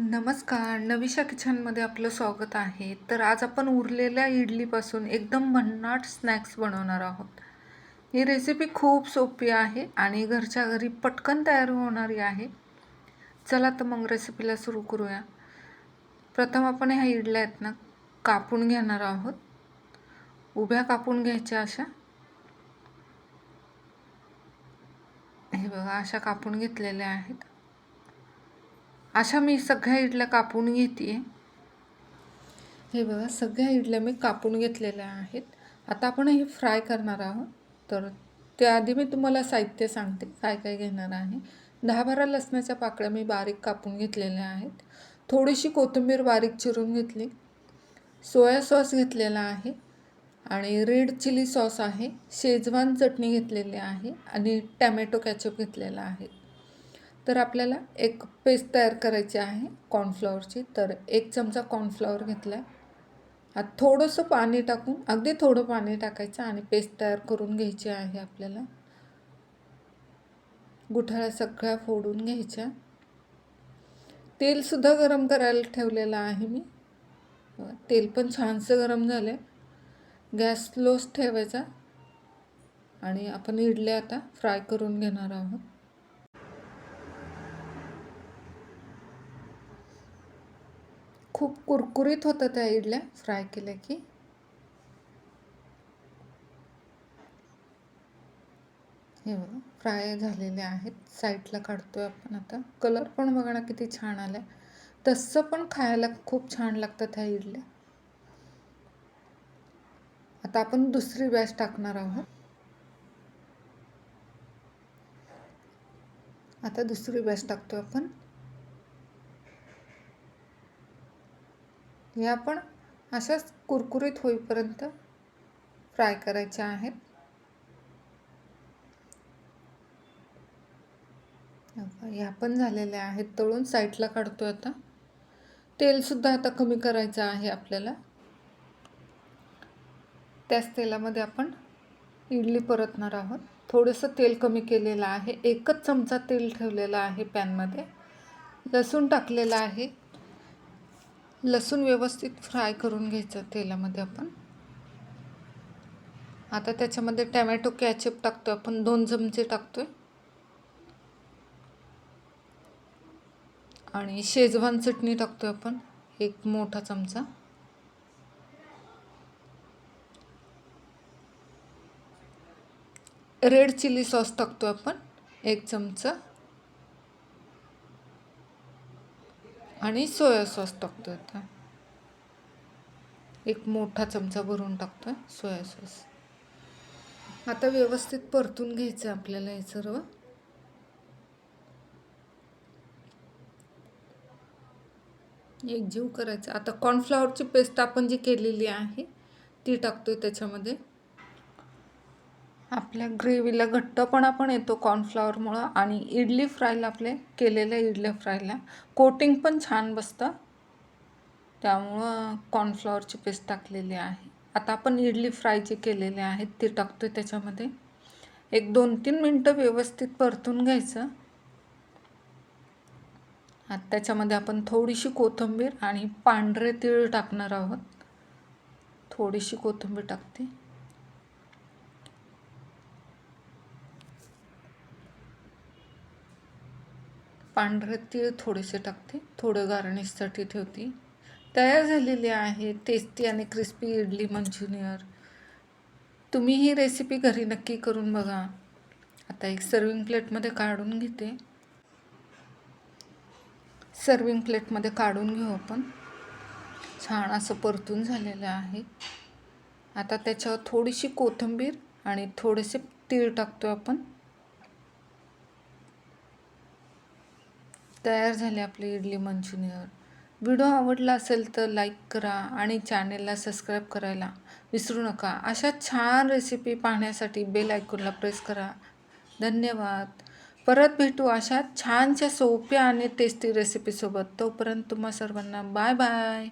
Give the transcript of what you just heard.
नमस्कार. नवीशा किचनमध्ये आपलं स्वागत आहे. तर आज आपण उरलेल्या इडलीपासून एकदम भन्नाट स्नॅक्स बनवणार आहोत. ही रेसिपी खूप सोपी आहे आणि घरच्या घरी पटकन तयार होणारी आहे. चला तर मग रेसिपीला सुरू करूया. प्रथम आपण ह्या इडल्या आहेत ना कापून घेणार आहोत. उभ्या कापून घ्यायच्या अशा. हे बघा अशा कापून घेतलेल्या आहेत. अशा मी सगळ्या इडल्या कापून घेते. हे बघा सगळ्या इडल्या मी कापून घेतलेल्या आहेत. आता आपण हे फ्राय करणार आहोत. तर त्याआधी मी तुम्हाला साहित्य सांगते काय काय घेणार आहे. 10-12 लसणाच्या पाकळ्या मी बारीक कापून घेतलेल्या आहेत. थोडीशी कोथिंबीर बारीक चिरून घेतली. सोया सॉस घेतलेला आहे आणि रेड चिली सॉस आहे. शेजवान चटणी घेतलेली आहे आणि टॅमॅटो कॅचअप घेतलेला आहे. तर आपल्याला एक पेस्ट तयार करायची आहे कॉर्नफ्लॉवरची. तर 1 चमचा कॉर्नफ्लॉवर घेतला आहे. आता थोडंसं पाणी टाकून अगदी थोडं पाणी टाकायचं आणि पेस्ट तयार करून घ्यायची आहे आपल्याला. गुठळ्या सगळ्या फोडून घ्यायच्या. तेलसुद्धा गरम करायला ठेवलेलं आहे मी. तेल पण छानसं गरम झालं. गॅस स्लोच ठेवायचा आणि आपण इडल्या आता फ्राय करून घेणार आहोत. खूप कुरकुरीत होतं त्या इडल्या फ्राय केल्या की. हे बघा फ्राय झालेले आहेत. साईडला काढतोय आपण आता. कलर पण बघा ना किती छान आला. तसं पण खायला खूप छान लागतात ह्या इडल्या. आता आपण दुसरी बॅच टाकणार आहोत. आता दुसरी बॅच टाकतोय आपण. या पण अशाच कुरकुरीत होईपर्यंत फ्राय करायच्या आहेत. या पण झालेल्या आहेत तळून. साईडला काढतोय आता. तेलसुद्धा आता कमी करायचं आहे आपल्याला. त्याच तेलामध्ये आपण इडली परतणार आहोत. थोडंसं तेल कमी केलेलं आहे. 1च चमचा तेल ठेवलेला आहे पॅनमध्ये. लसूण टाकलेला आहे. लसूण व्यवस्थित फ्राय करून घ्यायचं तेलामध्ये आपण. आता त्याच्यामध्ये टॅमॅटो कॅचअप टाकतोय आपण. 2 चमचे टाकतोय आणि शेजवान चटणी टाकतोय आपण 1 मोठा चमचा. रेड चिली सॉस टाकतोय आपण 1 चमचा आणि सोया सॉस टाकतोय आता 1 मोठा चमचा भरून टाकतोय सोया सॉस. आता व्यवस्थित परतून घ्यायचं आपल्याला हे सर्व. एकजीव करायचं. आता कॉर्नफ्लॉवरची पेस्ट आपण जी केलेली आहे ती टाकतोय त्याच्यामध्ये. आपल्या ग्रेव्हीला घट्टपणा पण येतो कॉर्नफ्लॉवरमुळं आणि इडली फ्रायला आपले केलेल्या इडल्या फ्रायला कोटिंग पण छान बसतं. त्यामुळं कॉर्नफ्लॉवरची पेस्ट टाकलेली आहे. आता आपण इडली फ्राय जे केलेले आहेत ते टाकतोय त्याच्यामध्ये. 1-2-3 मिनटं व्यवस्थित परतून घ्यायचं. आता त्याच्यामध्ये आपण थोडीशी कोथिंबीर आणि पांढरे तीळ टाकणार आहोत. थोडीशी कोथिंबीर टाकते. पांढरे तीळ थोडेसे टाकते. थोडं गार्निशसाठी ठेवते. तयार झालेली आहे टेस्टी आणि क्रिस्पी इडली मंचुरियन. तुम्ही ही रेसिपी घरी नक्की करून बघा. आता एक सर्विंग प्लेटमध्ये काढून घेते. सर्विंग प्लेटमध्ये काढून घेऊ आपण. छान असं परतून झालेलं आहे. आता त्याच्यावर थोडीशी कोथिंबीर आणि थोडेसे तीळ टाकतो आपण. तयार झाले आपले इडली मंचुरियन. व्हिडिओ आवडला असेल तर लाईक करा आणि चॅनेलला सबस्क्राईब करायला विसरू नका. अशा छान रेसिपी पाहण्यासाठी बेल आयकॉनला प्रेस करा. धन्यवाद. परत भेटू अशा छानशा सोप्या आणि टेस्टी रेसिपीसोबत. तोपर्यंत तुम्हा सर्वांना बाय बाय.